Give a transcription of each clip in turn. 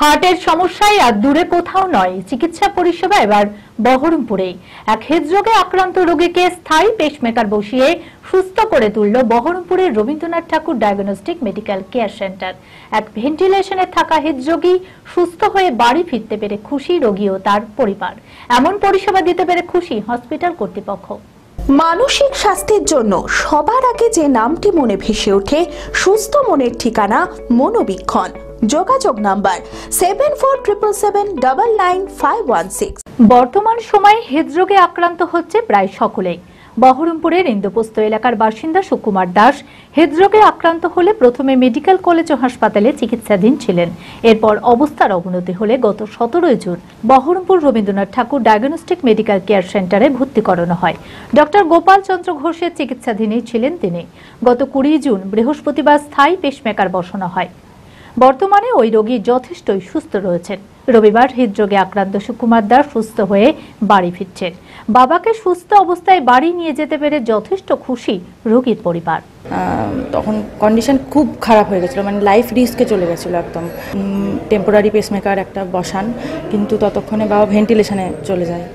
হার্টের সমস্যায় আর দূরে কোথাও নয়, চিকিৎসা পরিষেবা এবার বহরমপুরেই। এক হৃদরোগে আক্রান্ত রোগীকে স্থায়ী পেসমেকার বসিয়ে সুস্থ করে তুলল বহরমপুরের রবীন্দ্রনাথ ঠাকুর ডায়াগনস্টিক মেডিকেল কেয়ার সেন্টার। এক ভেন্টিলেশনে থাকা হৃদরোগী সুস্থ হয়ে বাড়ি ফিরতে পেরে খুশি রোগী ও তার পরিবার। এমন পরিষেবা দিতে পেরে খুশি হসপিটাল কর্তৃপক্ষ। মানসিক স্বাস্থ্যের জন্য সবার আগে যে নামটি মনে ভেসে ওঠে, সুস্থ মনের ঠিকানা মনোবীক্ষণ। যোগাযোগ নাম্বার 7477799516। বর্তমান সময়ে হৃদরোগে আক্রান্ত হচ্ছে প্রায় সকলেই। বহরমপুরের ইন্দোপোস্ত এলাকার বাসিন্দা সুকুমার দাস হৃদরোগে আক্রান্ত হলে প্রথমে মেডিকেল কলেজ ও হাসপাতালে চিকিৎসাধীন ছিলেন। এরপর অবস্থার অবনতি হলে গত 17 জুন বহরমপুর রবীন্দ্রনাথ ঠাকুর ডায়াগনস্টিক মেডিকেল কেয়ার সেন্টারে ভর্তি করানো হয়। ডক্টর গোপাল চন্দ্র ঘোষের চিকিৎসাধীনেই ছিলেন তিনি। গত 20 জুন বৃহস্পতিবার স্থায়ী পেসমেকার বসানো হয়। বর্তমানে ওই রোগী যথেষ্টই সুস্থ রয়েছেন। রবিবার হৃদরোগে আক্রান্ত সুকুমার দাস সুস্থ হয়ে বাড়ি ফিরছেন। বাবাকে সুস্থ অবস্থায় বাড়ি নিয়ে যেতে পেরে যথেষ্ট খুশি রোগীর পরিবার। তখন কন্ডিশন খুব খারাপ হয়ে গেছিলো, মানে লাইফ রিস্কে চলে গেছিলো একদম। টেম্পোরারি পেসমেকার একটা বসান, কিন্তু ততক্ষণে বাবা ভেন্টিলেশনে চলে যায়।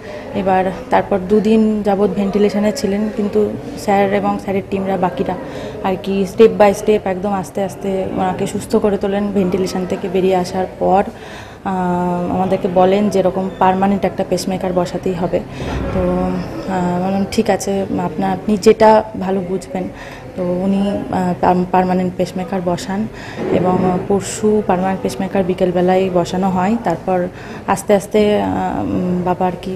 এবার তারপর 2 দিন যাবৎ ভেন্টিলেশনে ছিলেন, কিন্তু স্যার এবং স্যারের টিমরা বাকিরা আর কি স্টেপ বাই স্টেপ একদম আস্তে আস্তে ওনাকে সুস্থ করে তোলেন। ভেন্টিলেশন থেকে বেরিয়ে আসার পর আমাদেরকে বলেন যে এরকম পার্মানেন্ট একটা পেসমেকার বসাতেই হবে। তো বললাম ঠিক আছে, আপনি যেটা ভালো বুঝবেন। তো উনি পার্মানেন্ট পেসমেকার বসান এবং পরশু পার্মানেন্ট পেসমেকার বিকেলবেলায় বসানো হয়। তারপর আস্তে আস্তে বাবা আর কি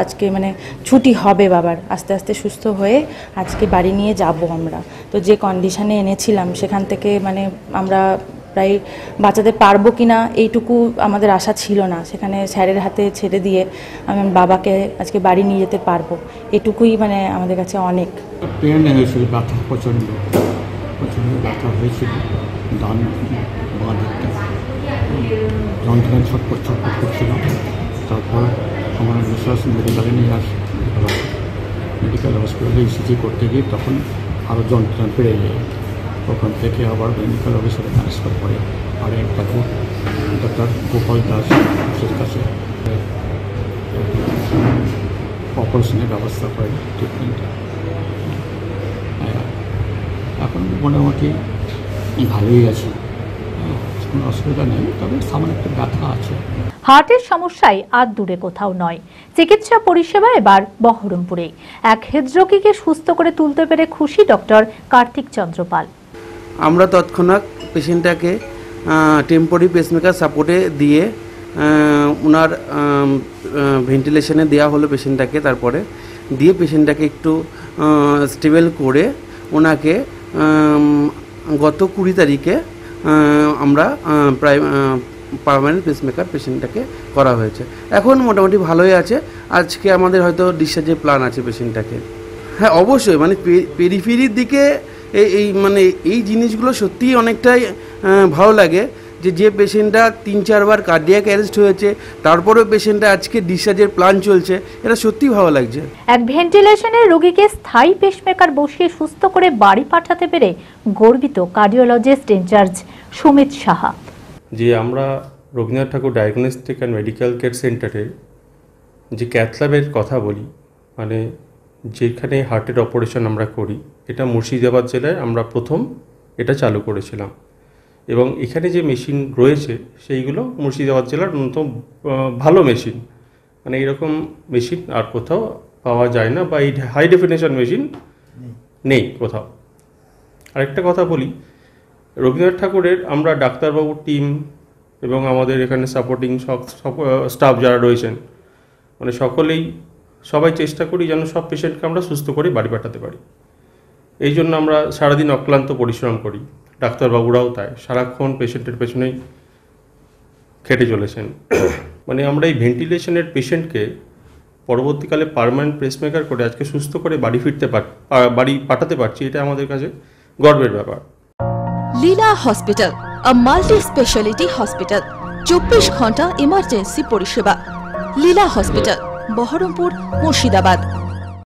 আজকে মানে ছুটি হবে বাবার, আস্তে আস্তে সুস্থ হয়ে আজকে বাড়ি নিয়ে যাব আমরা। তো যে কন্ডিশনে এনেছিলাম সেখান থেকে মানে আমরা প্রায় বাঁচাতে পারবো কিনা এইটুকু আমাদের আশা ছিল না। সেখানে স্যারের হাতে ছেড়ে দিয়ে আমি বাবাকে আজকে বাড়ি নিয়ে যেতে পারবো, এটুকুই মানে আমাদের কাছে অনেক। পেন হয়েছিল, ব্যথা প্রচণ্ড ব্যথা হয়েছিল, ডান বাঁ দিকটা যন্ত্রণা ছটপট করছিল। তারপর আমার বিশ্বাস মেডিকেলে নিয়ে আসে, মেডিকেল হসপিটালে ইসিজি করতে গিয়ে তখন আরও যন্ত্রণা বেড়ে যায়। ওখান থেকে আবার মেডিকেল অফিসারে ট্রান্সফার করে আর একটা ডক্টর গোপাল দাসের কাছে অপারেশনের ব্যবস্থা করে ট্রিটমেন্টটা। এখন মোটামুটি ভালোই আছে, কোনো অসুবিধা নেই, তবে সামান্য একটা ব্যথা আছে। হার্টের সমস্যায় আর দূরে কোথাও নয়, চিকিৎসা পরিষেবা এবার বহরমপুরে। এক হৃদরোগীকে সুস্থ করে তুলতে পেরে খুশি ডক্টর কার্তিক চন্দ্র পাল। আমরা তৎক্ষণাৎ পেশেন্টটাকে টেম্পোরারি পেসমেকার সাপোর্টে দিয়ে ওনার ভেন্টিলেশনে দেওয়া হলো পেশেন্টটাকে। তারপরে দিয়ে পেশেন্টটাকে একটু স্টেবল করে ওনাকে গত 20 তারিখে আমরা প্রায় পার্মানেন্ট পেসমেকার পেশেন্টটাকে করা হয়েছে। এখন মোটামুটি ভালোই আছে। আজকে আমাদের হয়তো ডিসচার্জের প্ল্যান আছে পেশেন্টটাকে। হ্যাঁ অবশ্যই, মানে পেরিফেরির দিকে এই জিনিসগুলো সত্যিই অনেকটাই ভালো লাগে যে পেশেন্টটা 3-4 বার কার্ডিয়াক অ্যারেস্ট হয়েছে, তারপরেও পেশেন্টটা আজকে ডিসচার্জের প্ল্যান চলছে, এটা সত্যিই ভালো লাগছে। এক ভেন্টিলেশনের রোগীকে স্থায়ী পেসমেকার বসিয়ে সুস্থ করে বাড়ি পাঠাতে পেরে গর্বিত কার্ডিওলজিস্ট ইনচার্জ সুমিত সাহা। যে আমরা রবীন্দ্রনাথ ঠাকুর ডায়াগনস্টিক অ্যান্ড মেডিকেল কেয়ার সেন্টারে যে ক্যাথ ল্যাবের কথা বলি, মানে যেখানে হার্টের অপারেশন আমরা করি, এটা মুর্শিদাবাদ জেলায় আমরা প্রথম এটা চালু করেছিলাম। এবং এখানে যে মেশিন রয়েছে সেইগুলো মুর্শিদাবাদ জেলার অন্যতম ভালো মেশিন, মানে এরকম মেশিন আর কোথাও পাওয়া যায় না, বা এই হাই ডেফিনেশন মেশিন নেই কোথাও। আরেকটা কথা বলি, রবীন্দ্রনাথ ঠাকুরের আমরা ডাক্তারবাবুর টিম এবং আমাদের এখানে সাপোর্টিং স্টাফ যারা রয়েছেন, মানে সবাই চেষ্টা করি যেন সব পেশেন্টকে আমরা সুস্থ করে বাড়ি পাঠাতে পারি। এই জন্য আমরা সারাদিন অক্লান্ত পরিশ্রম করি, ডাক্তারবাবুরাও তাই সারাক্ষণ পেশেন্টের পেছনেই খেটে চলেছেন। মানে আমরা এই ভেন্টিলেশনের পেশেন্টকে পরবর্তীকালে পার্মানেন্ট পেসমেকার করে আজকে সুস্থ করে বাড়ি পাঠাতে পারছি, এটা আমাদের কাছে গর্বের ব্যাপার। লীলা হসপিটাল, a multi-speciality hospital, 24 ঘন্টা ইমার্জেন্সি পরিষেবা। লীলা হসপিটাল, বহরমপুর, মুর্শিদাবাদ।